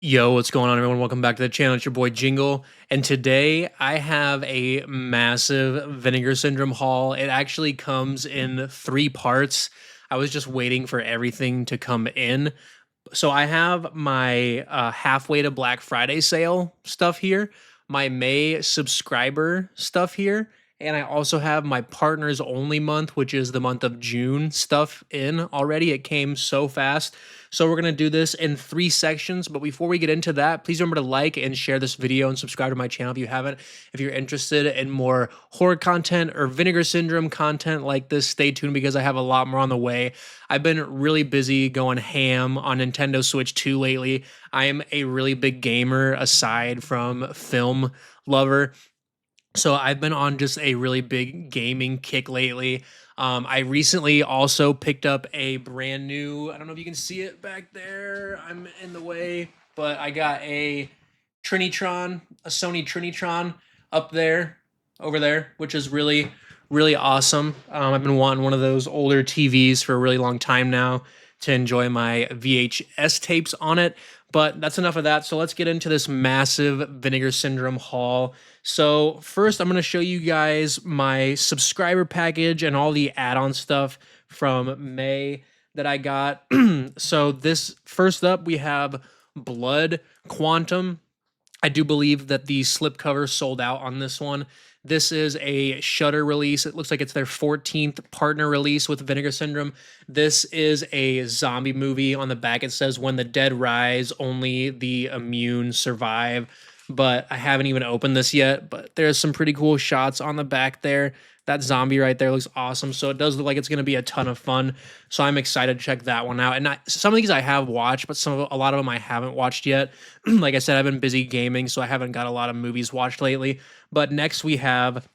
Yo, what's going on, everyone? Welcome back to the channel. It's your boy Jingle, and today I have a massive Vinegar Syndrome haul. It actually comes in three parts. I was just waiting for everything to come in. So I have my halfway to Black Friday sale stuff here, my May subscriber stuff here, and I also have my partners only month, which is the month of June stuff in already. It came so fast. So we're going to do this in three sections, but before we get into that, please remember to like and share this video and subscribe to my channel if you haven't. If you're interested in more horror content or Vinegar Syndrome content like this, stay tuned because I have a lot more on the way. I've been really busy going ham on Nintendo Switch 2 lately. I am a really big gamer aside from film lover. So I've been on just a really big gaming kick lately. I recently also picked up a brand new, I don't know if you can see it back there. I'm in the way, but I got a Trinitron, a Sony Trinitron up there, over there, which is really, really awesome. I've been wanting one of those older TVs for a really long time now to enjoy my VHS tapes on it. But that's enough of that. So let's get into this massive Vinegar Syndrome haul. So first, I'm going to show you guys my subscriber package and all the add-on stuff from May that I got. So this first up, we have Blood Quantum. I do believe that the slipcover sold out on this one. This is a Shudder release. It looks like it's their 14th partner release with Vinegar Syndrome. This is a zombie movie. On the back, it says, "When the dead rise, only the immune survive." But I haven't even opened this yet. But there's some pretty cool shots on the back there. That zombie right there looks awesome. So it does look like it's going to be a ton of fun. So I'm excited to check that one out. And some of these I have watched, but a lot of them I haven't watched yet. Like I said, I've been busy gaming, so I haven't got a lot of movies watched lately. But next we have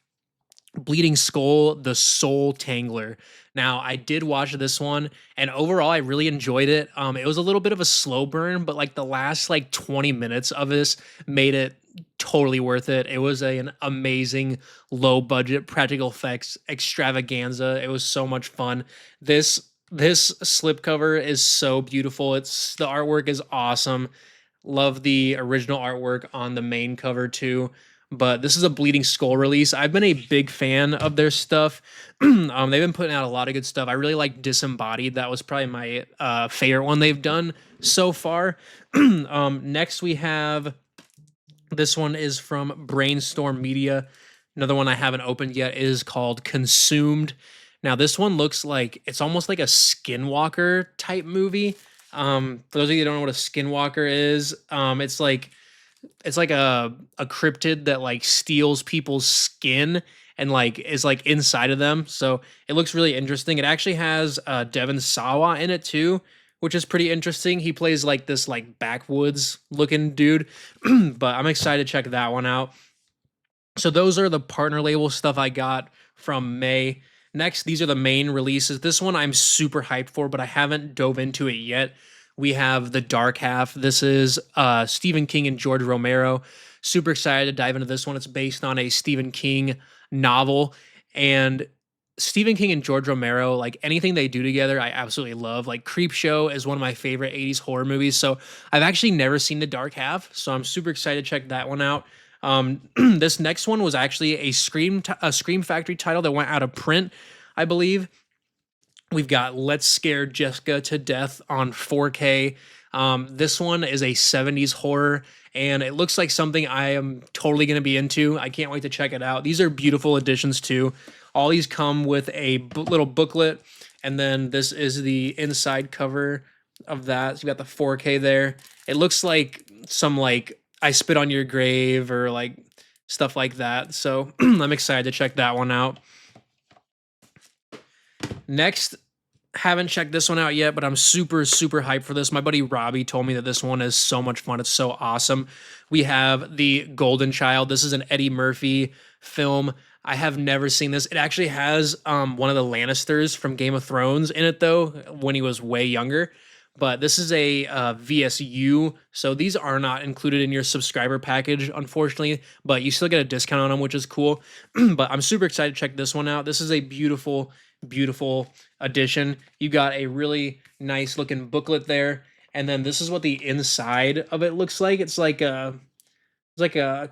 Bleeding Skull, The Soul Tangler. Now, I did watch this one, and overall, I really enjoyed it. It was a little bit of a slow burn, but like the last 20 minutes of this made it totally worth it. It was an amazing low budget practical effects extravaganza. It was so much fun. This slipcover is so beautiful. The artwork is awesome. Love the original artwork on the main cover too. But this is a Bleeding Skull release. I've been a big fan of their stuff. They've been putting out a lot of good stuff. I really like Disembodied. That was probably my favorite one they've done so far. Next, we have this one is from Brainstorm Media. Another one I haven't opened yet is called Consumed. Now, this one looks like it's almost like a Skinwalker type movie. For those of you that don't know what a Skinwalker is, it's like a cryptid that steals people's skin and is inside of them. So it looks really interesting. It actually has Devon Sawa in it too, which is pretty interesting. He plays this backwoods looking dude. But I'm excited to check that one out. So those are the partner label stuff I got from May. Next, these are the main releases. This one I'm super hyped for, but I haven't dove into it yet. We have The Dark Half. This is Stephen King and George Romero. Super excited to dive into this one. It's based on a Stephen King novel. And Stephen King and George Romero, anything they do together, I absolutely love. Creepshow is one of my favorite 80s horror movies. So I've actually never seen The Dark Half. So I'm super excited to check that one out. This next one was actually a Scream Factory title that went out of print, I believe. We've got Let's Scare Jessica to Death on 4K. This one is a 70s horror, and it looks like something I am totally going to be into. I can't wait to check it out. These are beautiful additions too. All these come with a little booklet, and then this is the inside cover of that. So you got the 4K there. It looks like some I Spit on Your Grave or stuff like that. So I'm excited to check that one out. Next, haven't checked this one out yet, but I'm super, super hyped for this. My buddy Robbie told me that this one is so much fun. It's so awesome. We have The Golden Child. This is an Eddie Murphy film. I have never seen this. It actually has one of the Lannisters from Game of Thrones in it, though, when he was way younger. But this is a VSU, so these are not included in your subscriber package, unfortunately, but you still get a discount on them, which is cool. But I'm super excited to check this one out. This is a beautiful, beautiful edition. You got a really nice looking booklet there, And then this is what the inside of it looks like. It's like a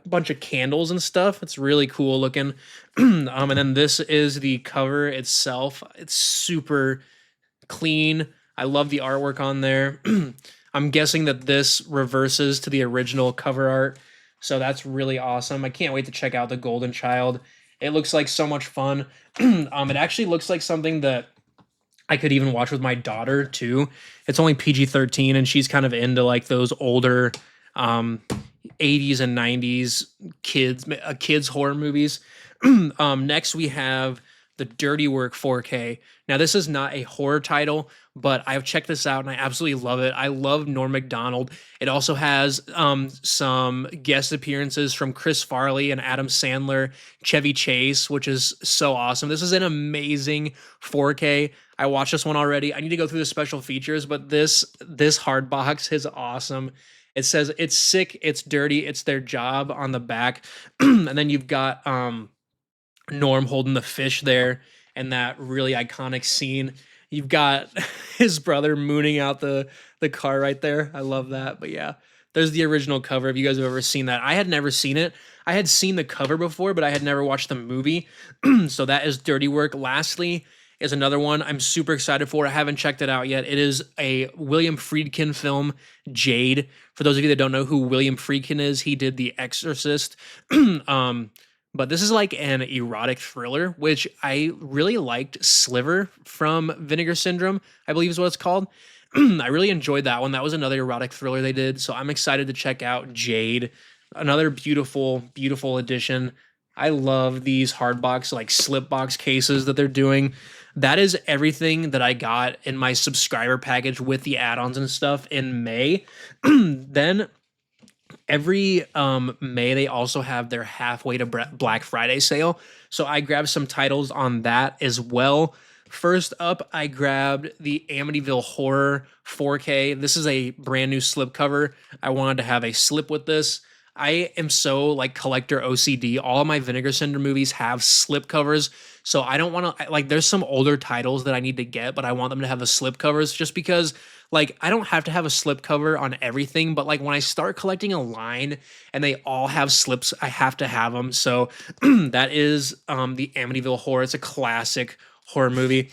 bunch of candles and stuff. It's really cool looking. And then this is the cover itself. It's super clean. I love the artwork on there. I'm guessing that this reverses to the original cover art. So that's really awesome. I can't wait to check out the Golden Child. It looks like so much fun. It actually looks like something that I could even watch with my daughter too. It's only PG-13 and she's kind of into like those older um 80s and 90s kids horror movies. Next we have the Dirty Work 4K. Now this is not a horror title, but I've checked this out and I absolutely love it. I love Norm Macdonald. It also has some guest appearances from Chris Farley and Adam Sandler, Chevy Chase, which is so awesome. This is an amazing 4K. I watched this one already. I need to go through the special features, but this hard box is awesome. It says it's sick, it's dirty, it's their job on the back. And then you've got Norm holding the fish there and that really iconic scene. You've got his brother mooning out the car right there. I love that. But yeah, there's the original cover. If you guys have ever seen that, I had never seen it. I had seen the cover before, but I had never watched the movie. So that is Dirty Work. Lastly, is another one I'm super excited for. I haven't checked it out yet. It is a William Friedkin film, Jade. For those of you that don't know who William Friedkin is, he did The Exorcist. But this is like an erotic thriller, which I really liked. Sliver from Vinegar Syndrome, I believe is what it's called. I really enjoyed that one. That was another erotic thriller they did. So I'm excited to check out Jade. Another beautiful, beautiful addition. I love these hardbox, like slip box cases that they're doing. That is everything that I got in my subscriber package with the add-ons and stuff in May. Then every May they also have their halfway to Black Friday sale. So I grabbed some titles on that as well. First up, I grabbed the Amityville Horror 4K. This is a brand new slipcover. I wanted to have a slip with this. I am so like collector OCD. All of my Vinegar Syndrome movies have slipcovers. So I don't want to like there's some older titles that I need to get, but I want them to have the slipcovers just because like I don't have to have a slipcover on everything, but like when I start collecting a line and they all have slips, I have to have them. So that is the Amityville Horror. It's a classic horror movie.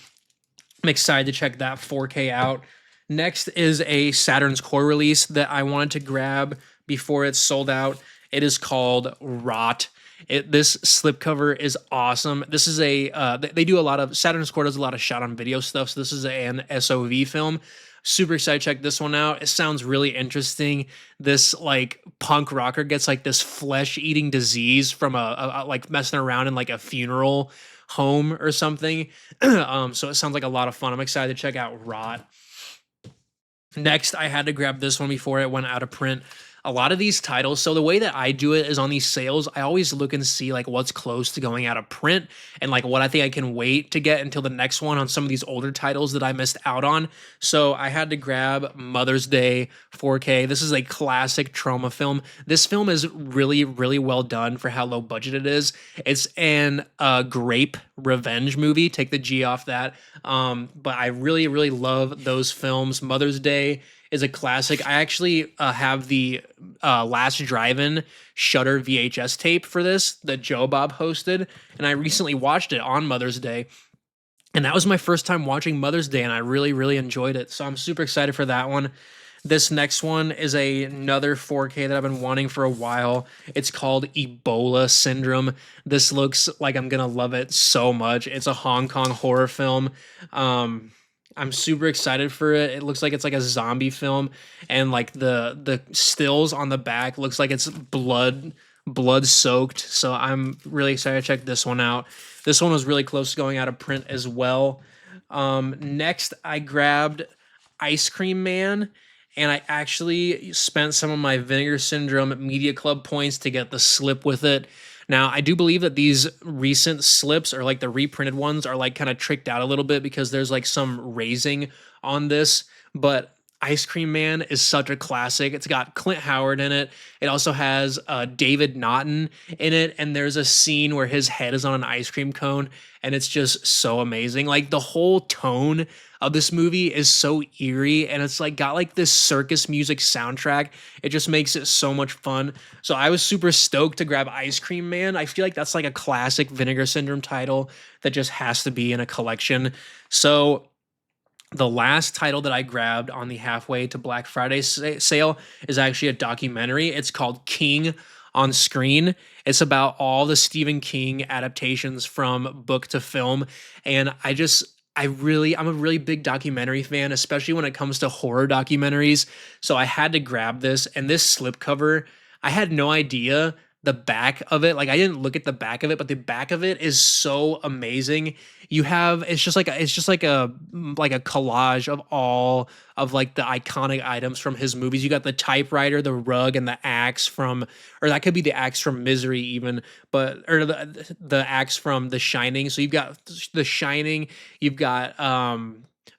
I'm excited to check that 4K out. Next is a Saturn's Core release that I wanted to grab before it's sold out. It is called Rot. This slipcover is awesome. This is a they do a lot of Saturn's Core does a lot of shot on video stuff. So this is an SOV film. Super excited to check this one out. It sounds really interesting. This like punk rocker gets like this flesh eating disease from a like messing around in like a funeral home or something. So it sounds like a lot of fun. I'm excited to check out Rot. Next, I had to grab this one before it went out of print. A lot of these titles, so the way that I do it is on these sales, I always look and see like what's close to going out of print and like what I think I can wait to get until the next one on some of these older titles that I missed out on. So I had to grab Mother's Day 4K. This is a classic trauma film. This film is really, really well done for how low budget it is. It's an grape revenge movie. Take the G off that. But I really, really love those films. Mother's Day is a classic. I actually have the Last Drive-In Shudder VHS tape for this that Joe Bob hosted, and I recently watched it on Mother's Day. And that was my first time watching Mother's Day, and I really, really enjoyed it. So I'm super excited for that one. This next one is another 4K that I've been wanting for a while. It's called Ebola Syndrome. This looks like I'm gonna love it so much. It's a Hong Kong horror film. I'm super excited for it. It looks like it's like a zombie film, and like the stills on the back looks like it's blood soaked. So I'm really excited to check this one out. This one was really close to going out of print as well. Next, I grabbed Ice Cream Man, and I actually spent some of my Vinegar Syndrome Media Club points to get the slip with it. Now, I do believe that these recent slips or like the reprinted ones are like kind of tricked out a little bit because there's like some raising on this, but Ice Cream Man is such a classic. It's got Clint Howard in it. It also has David Naughton in it, and there's a scene where his head is on an ice cream cone, and it's just so amazing. Like the whole tone of this movie is so eerie, and it's like got like this circus music soundtrack. It just makes it so much fun. So I was super stoked to grab Ice Cream Man. I feel like that's like a classic Vinegar Syndrome title that just has to be in a collection. So the last title that I grabbed on the halfway to Black Friday sale is actually a documentary. It's called King on Screen. It's about all the Stephen King adaptations from book to film. And I'm a really big documentary fan, especially when it comes to horror documentaries. So I had to grab this. And this slipcover, I had no idea the back of it. Like, I didn't look at the back of it, but the back of it is so amazing. You have it's just like a collage of all of like the iconic items from his movies. You got the typewriter, the rug, and the axe from, or that could be the axe from Misery even, but or the axe from The Shining. So you've got The Shining, you've got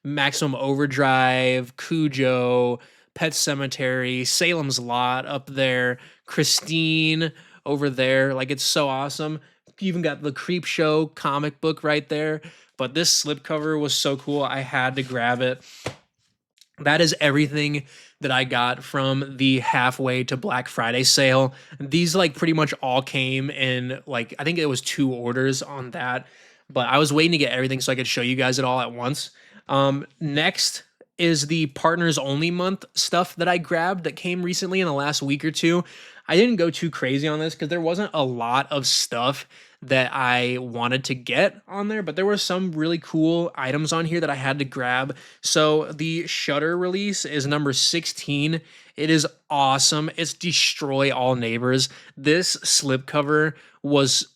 Maximum Overdrive, Cujo, Pet Cemetery, Salem's Lot up there, Christine over there. Like, it's so awesome. You even got the Creep Show comic book right there. But this slipcover was so cool. I had to grab it. That is everything that I got from the halfway to Black Friday sale. These like pretty much all came in, like, I think it was 2 orders on that, but I was waiting to get everything so I could show you guys it all at once. Next is the partners only month stuff that I grabbed that came recently in the last week or two. I didn't go too crazy on this because there wasn't a lot of stuff that I wanted to get on there, but there were some really cool items on here that I had to grab. So the Shutter release is number 16. It is awesome. It's Destroy All Neighbors. This slipcover was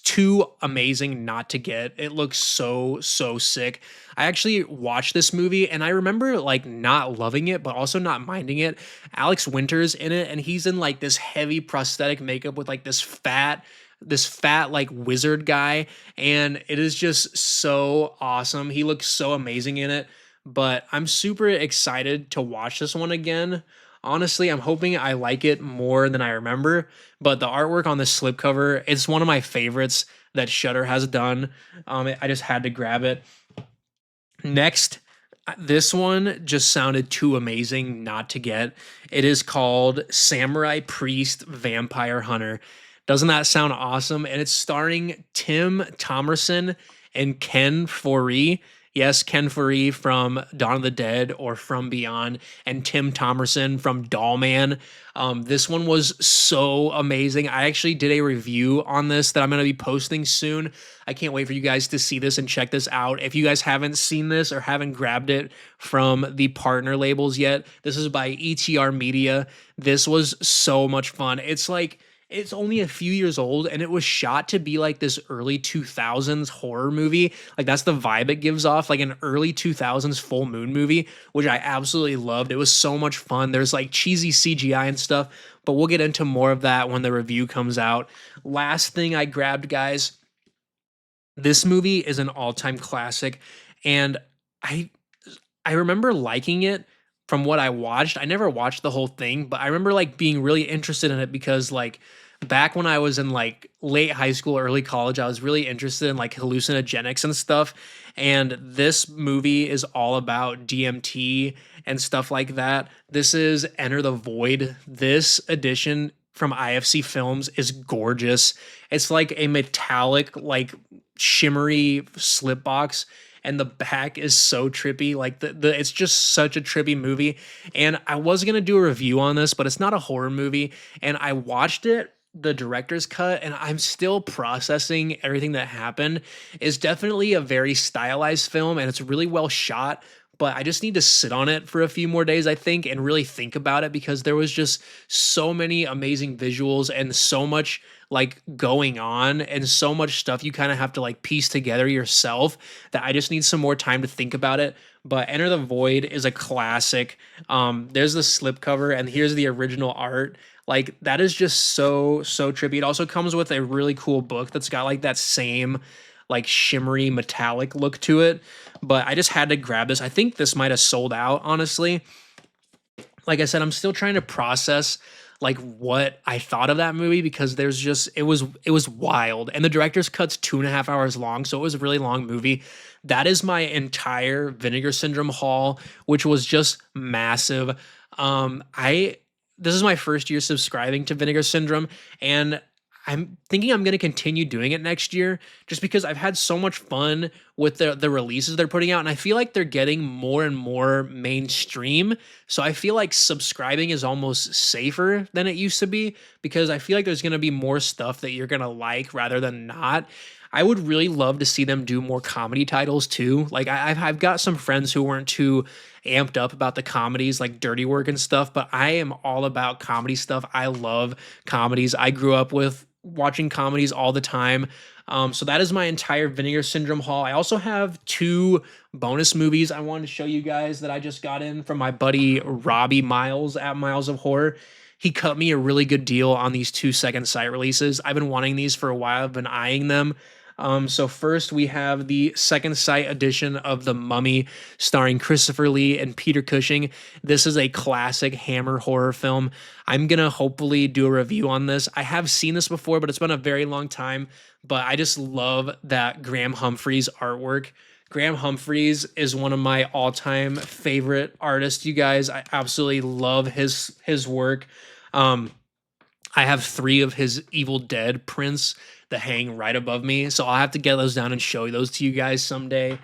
too amazing not to get. It looks so sick. I actually watched this movie and I remember like not loving it, but also not minding it. Alex Winter's in it, and he's in like this heavy prosthetic makeup with like this fat like wizard guy, and it is just so awesome. He looks so amazing in it, but I'm super excited to watch this one again. Honestly, I'm hoping I like it more than I remember, but the artwork on this slipcover, it's one of my favorites that Shutter has done. I just had to grab it. Next, this one just sounded too amazing not to get. It is called Samurai Priest Vampire Hunter. Doesn't that sound awesome? And it's starring Tim Thomerson and Ken Foree. Yes, Ken Foree from Dawn of the Dead or From Beyond, and Tim Thomerson from Dollman. This one was so amazing. I actually did a review on this that I'm going to be posting soon. I can't wait for you guys to see this and check this out. If you guys haven't seen this or haven't grabbed it from the partner labels yet, this is by ETR Media. This was so much fun. It's only a few years old and it was shot to be like this early 2000s horror movie. Like, that's the vibe it gives off, like an early 2000s full moon movie, which I absolutely loved. It was so much fun. There's like cheesy CGI and stuff, but we'll get into more of that when the review comes out. Last thing I grabbed, guys, this movie is an all-time classic, and I I remember liking it from what I watched. I never watched the whole thing, but I remember like being really interested in it because like back when I was in like late high school, early college, I was really interested in like hallucinogenics and stuff. And this movie is all about DMT and stuff like that. This is Enter the Void. This edition from IFC Films is gorgeous. It's like a metallic, like shimmery slip box, and the back is so trippy. Like the it's just such a trippy movie. And I was gonna do a review on this, but it's not a horror movie. And I watched it, the director's cut, and I'm still processing everything that happened. It's definitely a very stylized film, and it's really well shot. But I just need to sit on it for a few more days, I think, and really think about it because there was just so many amazing visuals and so much like going on and so much stuff you kind of have to like piece together yourself that I just need some more time to think about it. But Enter the Void is a classic. There's the slipcover and here's the original art. Like, that is just so trippy. It also comes with a really cool book that's got like that same like shimmery metallic look to it. But I just had to grab this. I think this might have sold out, honestly. Like I said, I'm still trying to process like what I thought of that movie because there's just it was wild. And the director's cut's 2.5 hours long, so it was a really long movie. that is my entire Vinegar Syndrome haul, which was just massive. I This is my first year subscribing to Vinegar Syndrome, and I'm thinking I'm going to continue doing it next year just because I've had so much fun with the releases they're putting out, and I feel like they're getting more and more mainstream. So I feel like subscribing is almost safer than it used to be because I feel like there's going to be more stuff that you're going to like rather than not. I would really love to see them do more comedy titles too. Like I've got some friends who weren't too amped up about the comedies like Dirty Work and stuff, but I am all about comedy stuff. I love comedies. I grew up with watching comedies all the time. So that is my entire Vinegar Syndrome haul. I also have two bonus movies I wanted to show you guys that I just got in from my buddy Robbie Miles at Miles of Horror. He cut me a really good deal on these two second sight releases. I've been wanting these for a while. I've been eyeing them. So first we have the second sight edition of The Mummy, starring Christopher Lee and Peter Cushing. This is a classic Hammer horror film. I'm gonna hopefully do a review on this. I have seen this before, but it's been a very long time. But I just love that Graham Humphreys artwork. Graham Humphreys is one of my all-time favorite artists, you guys. I absolutely love his work. Um, I have three of his Evil Dead prints that hang right above me, so I'll have to get those down and show those to you guys someday.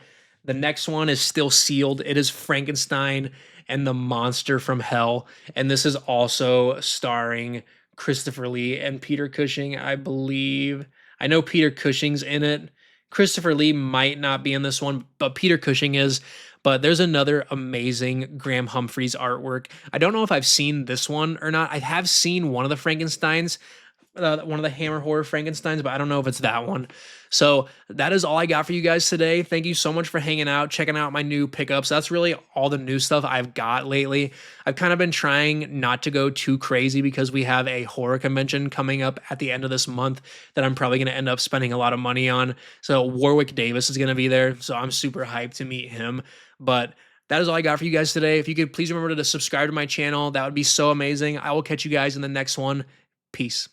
The next one is still sealed. It is Frankenstein and the Monster from Hell, and this is also starring Christopher Lee and Peter Cushing, I believe. I know Peter Cushing's in it. Christopher Lee might not be in this one, but Peter Cushing is. But there's another amazing Graham Humphreys artwork. I don't know if I've seen this one or not. I have seen one of the Frankensteins, one of the Hammer horror Frankensteins, but I don't know if it's that one. So that is all I got for you guys today. Thank you so much for hanging out, checking out my new pickups. That's really all the new stuff I've got lately. I've kind of been trying not to go too crazy because we have a horror convention coming up at the end of this month that I'm probably going to end up spending a lot of money on. So Warwick Davis is going to be there. So I'm super hyped to meet him. But that is all I got for you guys today. If you could please remember to subscribe to my channel, that would be so amazing. I will catch you guys in the next one. Peace.